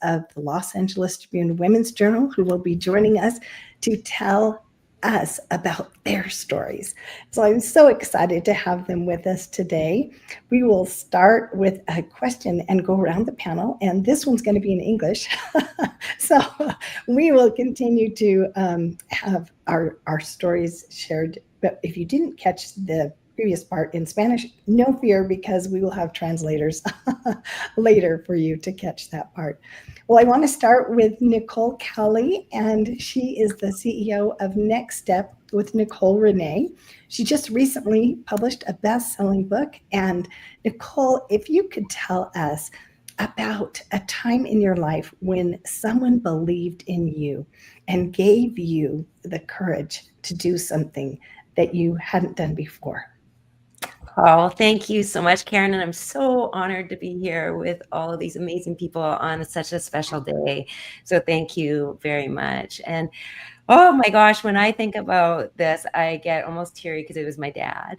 of the Los Angeles Tribune Women's Journal, who will be joining us to tell us about their stories. So I'm so excited to have them with us today. We will start with a question and go around the panel, and this one's going to be in English. So we will continue to have our stories shared. But if you didn't catch the previous part in Spanish, no fear, because we will have translators later for you to catch that part. Well, I want to start with Nicole Cowley, and she is the CEO of Next Step with Nicole Renee. She just recently published a best-selling book. And Nicole, if you could tell us about a time in your life when someone believed in you and gave you the courage to do something that you hadn't done before. Oh, thank you so much, Karen. And I'm so honored to be here with all of these amazing people on such a special day. So thank you very much. And oh my gosh, when I think about this, I get almost teary because it was my dad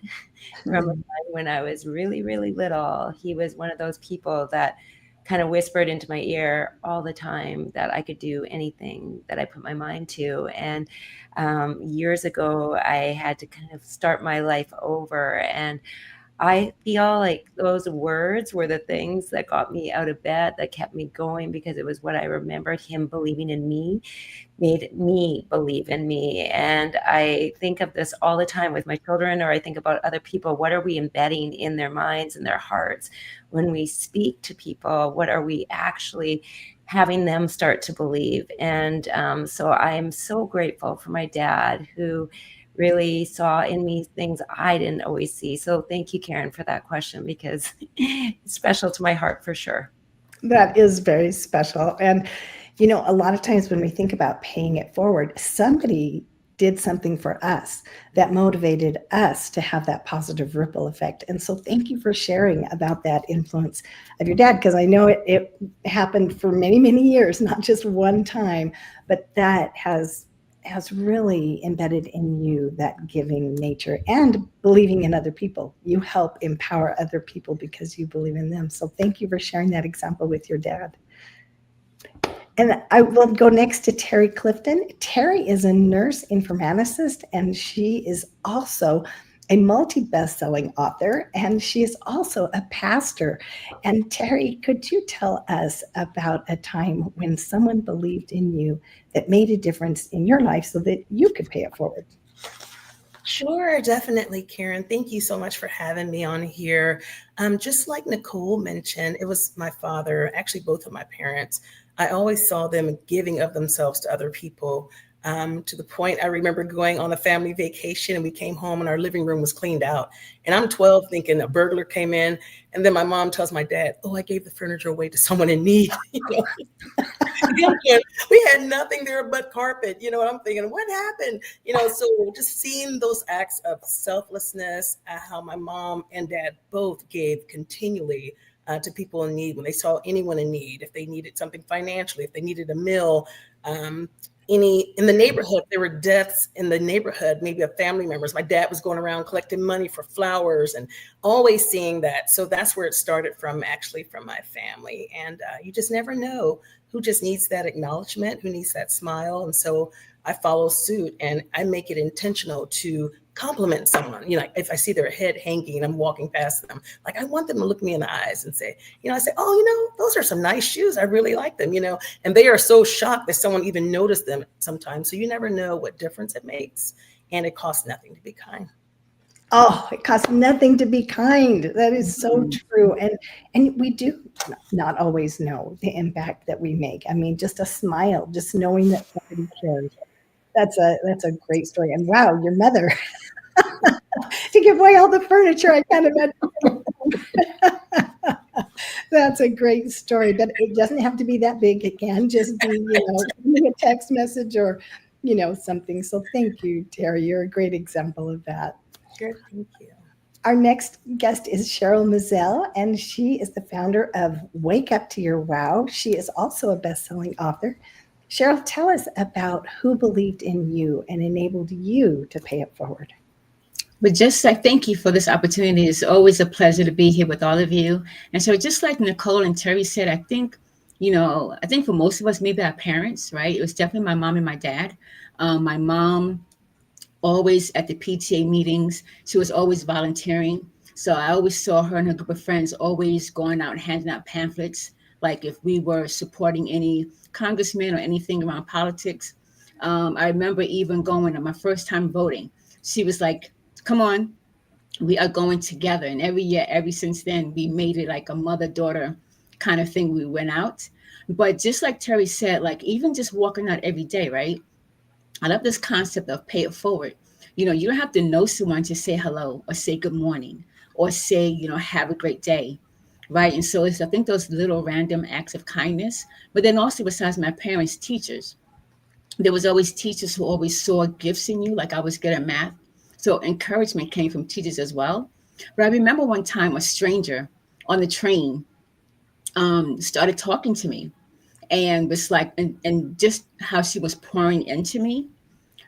from a time when I was really, really little. He was one of those people that kind of whispered into my ear all the time that I could do anything that I put my mind to. And years ago, I had to kind of start my life over. And I feel like those words were the things that got me out of bed, that kept me going, because it was what I remembered. Him believing in me made me believe in me. And I think of this all the time with my children, or I think about other people. What are we embedding in their minds and their hearts when we speak to people? What are we actually having them start to believe? And so I am so grateful for my dad, who really saw in me things I didn't always see. So thank you, Karen, for that question, because it's special to my heart for sure. That is very special. And, you know, a lot of times when we think about paying it forward, somebody did something for us that motivated us to have that positive ripple effect. And so thank you for sharing about that influence of your dad, because I know it happened for many, many years, not just one time, but that has really embedded in you that giving nature and believing in other people. You help empower other people because you believe in them. So thank you for sharing that example with your dad. And I will go next to Terry Clifton. Terry is a nurse informaticist, and she is also a multi-best-selling author, and she is also a pastor. And Terry, could you tell us about a time when someone believed in you that made a difference in your life so that you could pay it forward? Sure, definitely, Karen. Thank you so much for having me on here. Just like Nicole mentioned, it was my father, actually both of my parents. I always saw them giving of themselves to other people. To the point I remember going on a family vacation, and we came home and our living room was cleaned out. And I'm 12 thinking a burglar came in. And then my mom tells my dad, "Oh, I gave the furniture away to someone in need." We had nothing there but carpet. And I'm thinking, what happened? So just seeing those acts of selflessness, how my mom and dad both gave continually to people in need when they saw anyone in need, if they needed something financially, if they needed a meal. In the neighborhood, there were deaths in the neighborhood, maybe of family members. My dad was going around collecting money for flowers and always seeing that. So that's where it started from, actually, from my family. And you just never know who just needs that acknowledgement, who needs that smile. And so I follow suit, and I make it intentional to compliment someone. If I see their head hanging and I'm walking past them, like, I want them to look me in the eyes and say, I say, "Oh, those are some nice shoes. I really like them," and they are so shocked that someone even noticed them sometimes. So you never know what difference it makes, and it costs nothing to be kind. Oh, it costs nothing to be kind. That is so true. And we do not always know the impact that we make. I mean, just a smile, just knowing that somebody cares. That's a great story. And wow, your mother to give away all the furniture, I can't imagine. That's a great story, but it doesn't have to be that big. It can just be, a text message or, something. So thank you, Terry. You're a great example of that. Sure, thank you. Our next guest is Cheryl Mazel, and she is the founder of Wake Up to Your Wow. She is also a best-selling author. Cheryl, tell us about who believed in you and enabled you to pay it forward. But just like, thank you for this opportunity. It's always a pleasure to be here with all of you. And so just like Nicole and Terry said, I think I think for most of us, maybe our parents, right? It was definitely my mom and my dad. My mom always at the PTA meetings, she was always volunteering. So I always saw her and her group of friends always going out and handing out pamphlets, like if we were supporting any congressman or anything around politics. I remember even going on my first time voting. She was like, come on, we are going together. And every year, ever since then, we made it like a mother-daughter kind of thing. We went out. But just like Terry said, like even just walking out every day, right? I love this concept of pay it forward. You don't have to know someone to say hello or say good morning or say, have a great day. Right. And so I think those little random acts of kindness, but then also besides my parents, teachers, there was always teachers who always saw gifts in you. Like I was good at math. So encouragement came from teachers as well. But I remember one time a stranger on the train started talking to me and was like, and just how she was pouring into me.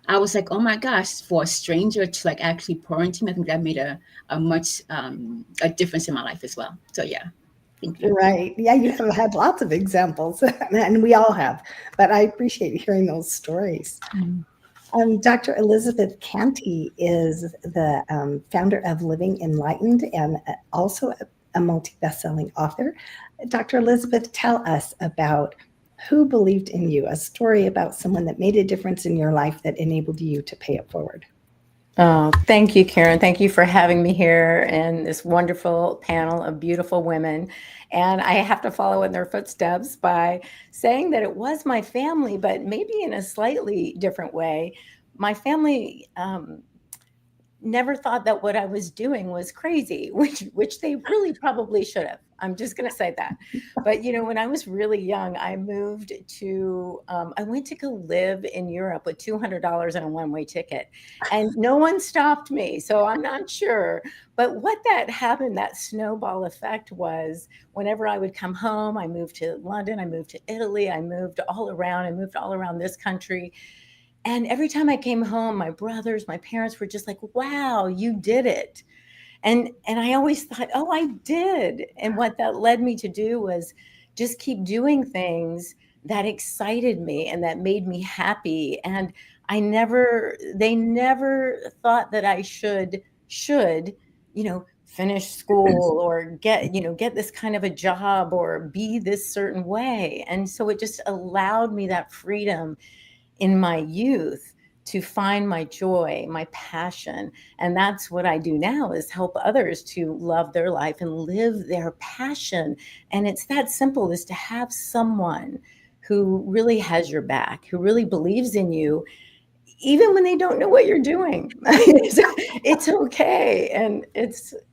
I was like, oh my gosh, for a stranger to like actually pour into me, I think that made a much a difference in my life as well. So yeah, thank you. Right. Yeah, you have had lots of examples, and we all have, but I appreciate hearing those stories. Dr. Elizabeth Canty is the founder of Living Enlightened and also a multi-best-selling author. Dr. Elizabeth, tell us about who believed in you, a story about someone that made a difference in your life that enabled you to pay it forward. Oh, thank you, Karen. Thank you for having me here and this wonderful panel of beautiful women. And I have to follow in their footsteps by saying that it was my family, but maybe in a slightly different way. My family never thought that what I was doing was crazy, which they really probably should have. I'm just going to say that. But, when I was really young, I moved I went to go live in Europe with $200 and a one-way ticket. And no one stopped me. So I'm not sure. But what that happened, that snowball effect was whenever I would come home, I moved to London, I moved to Italy, I moved all around this country. And every time I came home, my brothers, my parents were just like, wow, you did it. And I always thought, oh, I did. And what that led me to do was just keep doing things that excited me and that made me happy. And they never thought that I should, finish school or get this kind of a job or be this certain way. And so it just allowed me that freedom in my youth to find my joy, my passion. And that's what I do now is help others to love their life and live their passion. And it's that simple, is to have someone who really has your back, who really believes in you, even when they don't know what you're doing. It's okay. And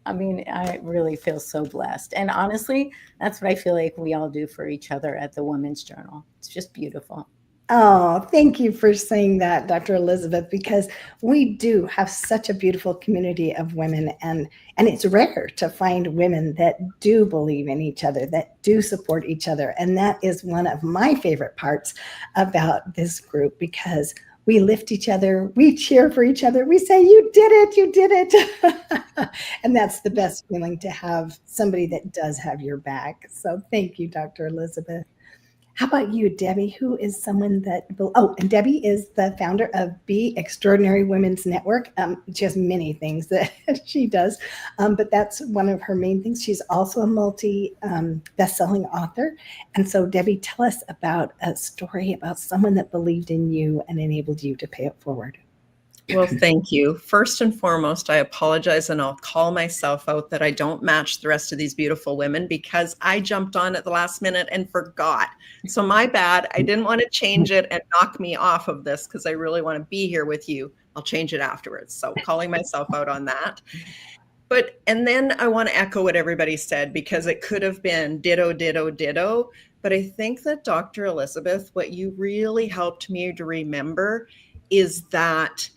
I really feel so blessed. And honestly, that's what I feel like we all do for each other at the Women's Journal. It's just beautiful. Oh, thank you for saying that, Dr. Elizabeth, because we do have such a beautiful community of women, and it's rare to find women that do believe in each other, that do support each other. And that is one of my favorite parts about this group, because we lift each other, we cheer for each other, we say, you did it. And that's the best feeling, to have somebody that does have your back. So thank you, Dr. Elizabeth. How about you, Debbie? Who is someone that, and Debbie is the founder of Be Extraordinary Women's Network. She has many things that she does, but that's one of her main things. She's also a best-selling author. And so, Debbie, tell us about a story about someone that believed in you and enabled you to pay it forward. Well, thank you. First and foremost, I apologize, and I'll call myself out that I don't match the rest of these beautiful women because I jumped on at the last minute and forgot. So my bad. I didn't want to change it and knock me off of this because I really want to be here with you. I'll change it afterwards. So calling myself out on that. And then I want to echo what everybody said, because it could have been ditto, ditto, ditto. But I think that Dr. Elizabeth, what you really helped me to remember is that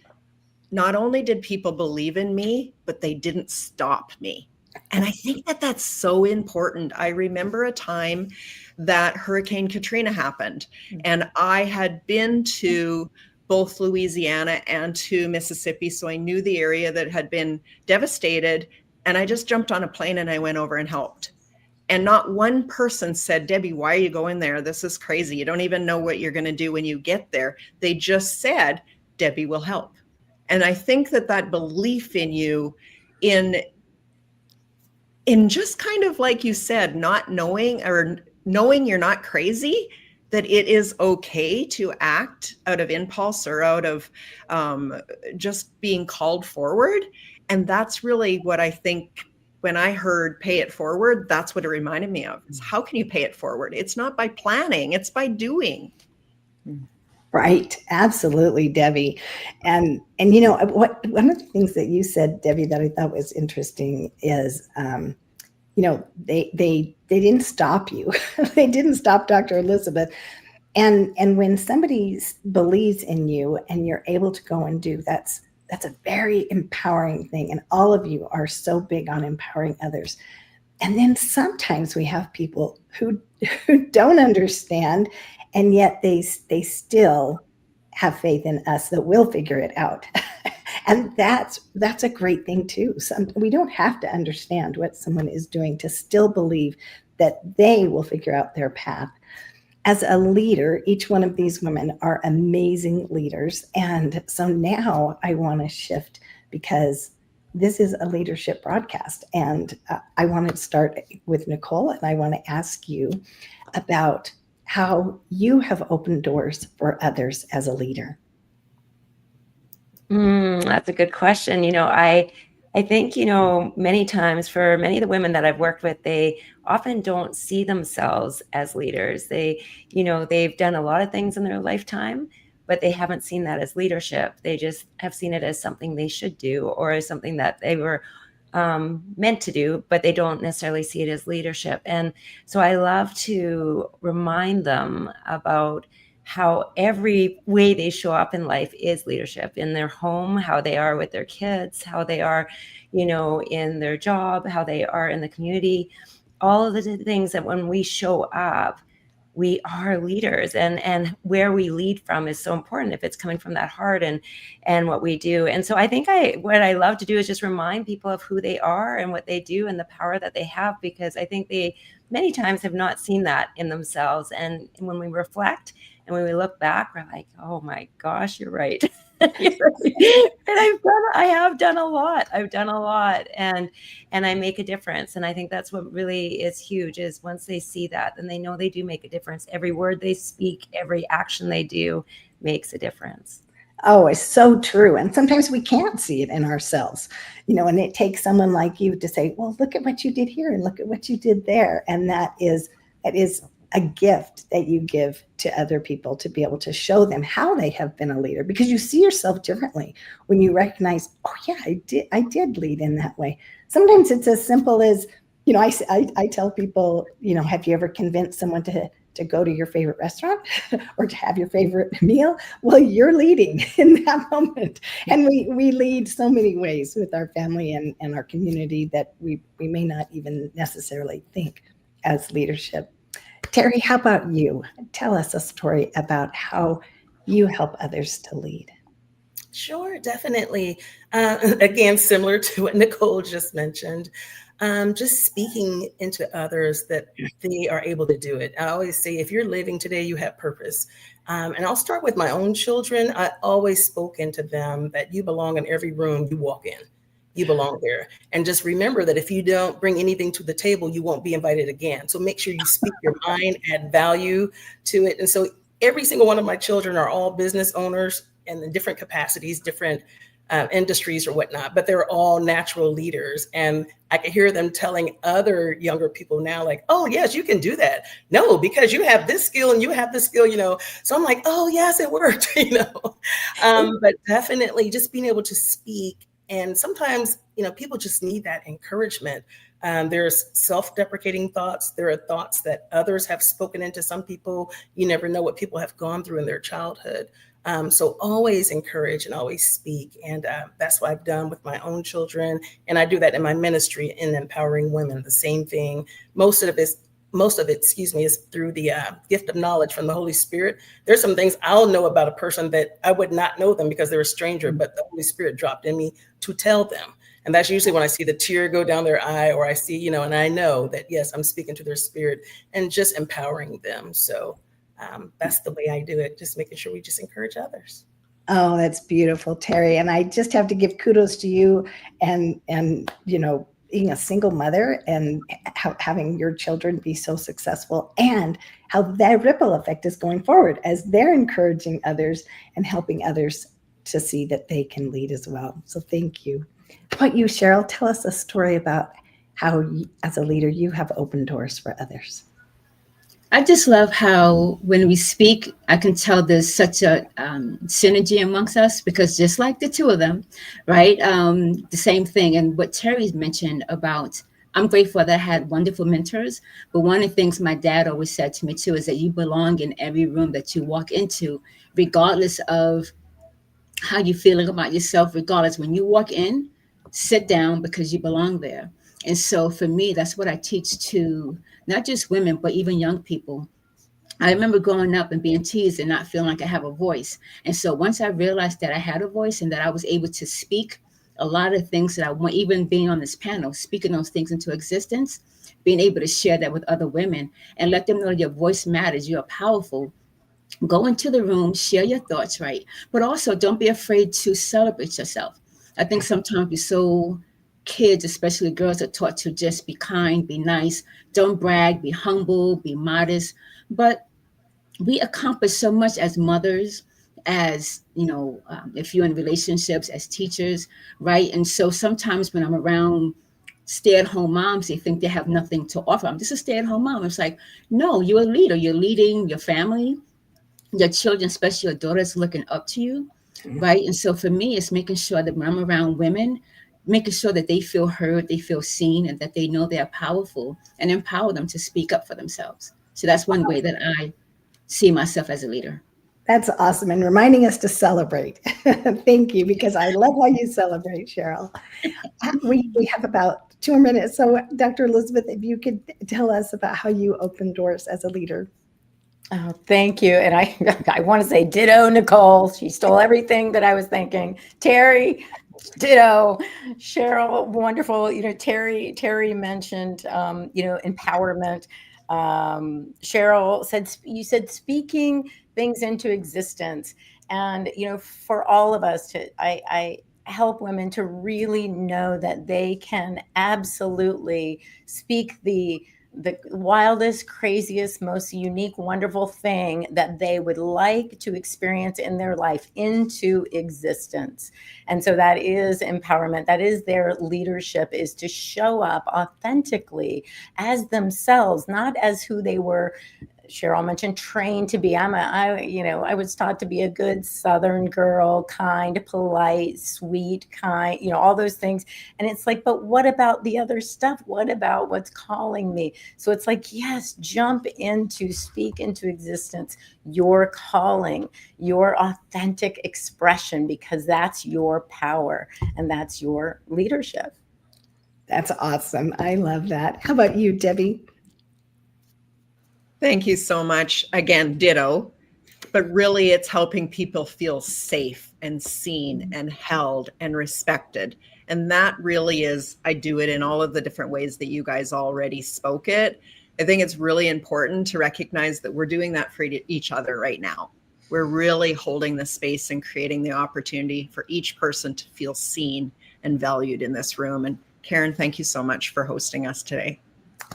not only did people believe in me, but they didn't stop me. And I think that that's so important. I remember a time that Hurricane Katrina happened, and I had been to both Louisiana and to Mississippi, so I knew the area that had been devastated, and I just jumped on a plane and I went over and helped. And not one person said, Debbie, why are you going there? This is crazy. You don't even know what you're going to do when you get there. They just said, Debbie will help. And I think that belief in you, in just kind of like you said, not knowing, or knowing you're not crazy, that it is okay to act out of impulse or out of just being called forward. And that's really what I think when I heard pay it forward, that's what it reminded me of. Is how can you pay it forward? It's not by planning, it's by doing. Right. Absolutely, Debbie. And you know, one of the things that you said, Debbie, that I thought was interesting is, you know, they didn't stop you. They didn't stop Dr. Elizabeth. And when somebody believes in you and you're able to go and do, that's a very empowering thing. And all of you are so big on empowering others. And then sometimes we have people who don't understand, and yet they still have faith in us that we'll figure it out. And that's a great thing too. We don't have to understand what someone is doing to still believe that they will figure out their path. As a leader, each one of these women are amazing leaders. And so now I want to shift, because this is a leadership broadcast. And I want to start with Nicole, and I want to ask you about how you have opened doors for others as a leader. That's a good question. You know, I think, you know, many times for many of the women that I've worked with, they often don't see themselves as leaders. They, you know, they've done a lot of things in their lifetime, but they haven't seen that as leadership. They just have seen it as something they should do, or as something that they were meant to do, but they don't necessarily see it as leadership. And so I love to remind them about how every way they show up in life is leadership, in their home, how they are with their kids, how they are, you know, in their job, how they are in the community, all of the things that when we show up, we are leaders, and where we lead from is so important if it's coming from that heart and what we do. And so I think what I love to do is just remind people of who they are and what they do and the power that they have, because I think they many times have not seen that in themselves. And when we reflect and when we look back, we're like, oh my gosh, you're right. And I have done a lot. I've done a lot, and I make a difference. And I think that's what really is huge, is once they see that, then they know they do make a difference. Every word they speak, every action they do makes a difference. Oh, it's so true. And sometimes we can't see it in ourselves, you know, and it takes someone like you to say, well, look at what you did here and look at what you did there. And that is a gift that you give to other people, to be able to show them how they have been a leader, because you see yourself differently when you recognize, oh yeah, I did lead in that way. Sometimes it's as simple as, you know, I tell people, you know, have you ever convinced someone to go to your favorite restaurant or to have your favorite meal? Well, you're leading in that moment. And we lead so many ways with our family and our community that we may not even necessarily think as leadership. Terry, how about you? Tell us a story about how you help others to lead. Sure, definitely. Again, similar to what Nicole just mentioned, just speaking into others that they are able to do it. I always say, if you're living today, you have purpose. And I'll start with my own children. I always spoke into them that you belong in every room you walk in. You belong there. And just remember that if you don't bring anything to the table, you won't be invited again. So make sure you speak your mind, add value to it. And so every single one of my children are all business owners and in different capacities, different industries or whatnot, but they're all natural leaders. And I can hear them telling other younger people now, like, oh, yes, you can do that. No, because you have this skill and you have this skill, you know. So I'm like, oh, yes, it worked, you know. But definitely just being able to speak. And sometimes, you know, people just need that encouragement. There's self-deprecating thoughts. There are thoughts that others have spoken into some people. You never know what people have gone through in their childhood. So always encourage and always speak. And that's what I've done with my own children. And I do that in my ministry in empowering women, the same thing. Most of it, is through the gift of knowledge from the Holy Spirit. There's some things I'll know about a person that I would not know them because they're a stranger, but the Holy Spirit dropped in me to tell them. And that's usually when I see the tear go down their eye, or I see, and I know that, yes, I'm speaking to their spirit and just empowering them. So that's the way I do it, just making sure we just encourage others. Oh, that's beautiful, Terry. And I just have to give kudos to you and being a single mother and having your children be so successful, and how that ripple effect is going forward as they're encouraging others and helping others to see that they can lead as well. So thank you. How about you, Cheryl? Tell us a story about how, as a leader, you have opened doors for others. I just love how when we speak, I can tell there's such a synergy amongst us, because just like the two of them, right? The same thing. And what Terry's mentioned about, I'm grateful that I had wonderful mentors. But one of the things my dad always said to me too is that you belong in every room that you walk into, regardless of how you're feeling about yourself, regardless. When you walk in, sit down because you belong there. And so for me, that's what I teach to not just women, but even young people. I remember growing up and being teased and not feeling like I have a voice. And so once I realized that I had a voice and that I was able to speak a lot of things that I want, even being on this panel, speaking those things into existence, being able to share that with other women and let them know your voice matters, you're powerful. Go into the room, share your thoughts, right? But also don't be afraid to celebrate yourself. I think sometimes we're so, kids, especially girls, are taught to just be kind, be nice, don't brag, be humble, be modest. But we accomplish so much as mothers, as if you're in relationships, as teachers, right? And so sometimes when I'm around stay-at-home moms, they think they have nothing to offer. I'm just a stay-at-home mom. It's like, no, you're a leader. You're leading your family, your children, especially your daughters, looking up to you, right? And so for me, it's making sure that when I'm around women, making sure that they feel heard, they feel seen, and that they know they are powerful, and empower them to speak up for themselves. So that's one way that I see myself as a leader. That's awesome, and reminding us to celebrate. Thank you, because I love how you celebrate, Cheryl. We have about 2 minutes. So, Dr. Elizabeth, if you could tell us about how you open doors as a leader. Oh, thank you. And I want to say ditto, Nicole. She stole everything that I was thinking. Terry, ditto. Cheryl, wonderful. Terry mentioned, empowerment. Cheryl said, you said speaking things into existence. And, for all of us I help women to really know that they can absolutely speak the wildest, craziest, most unique, wonderful thing that they would like to experience in their life into existence. And so that is empowerment. That is their leadership, is to show up authentically as themselves, not as who they were. Cheryl mentioned trained to be. I was taught to be a good Southern girl, kind, polite, sweet, kind, all those things. And it's like, but what about the other stuff? What about what's calling me? So it's like, yes, jump into, speak into existence your calling, your authentic expression, because that's your power and that's your leadership. That's awesome. I love that. How about you, Debbie? Thank you so much. Again, ditto. But really, it's helping people feel safe and seen and held and respected. And that really is, I do it in all of the different ways that you guys already spoke it. I think it's really important to recognize that we're doing that for each other right now. We're really holding the space and creating the opportunity for each person to feel seen and valued in this room. And Karen, thank you so much for hosting us today.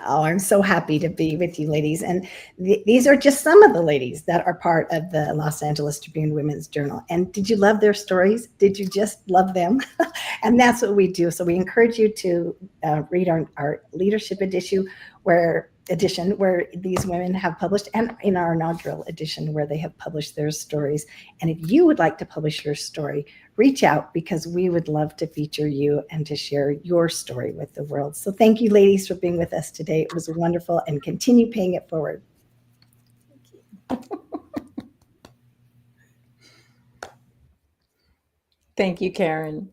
Oh, I'm so happy to be with you, ladies. And these are just some of the ladies that are part of the Los Angeles Tribune Women's Journal. And did you love their stories? Did you just love them? And that's what we do. So we encourage you to read our leadership edition where these women have published, and in our inaugural edition where they have published their stories. And if you would like to publish your story, reach out, because we would love to feature you and to share your story with the world. So thank you, ladies, for being with us today. It was wonderful, and continue paying it forward. Thank you, Karen.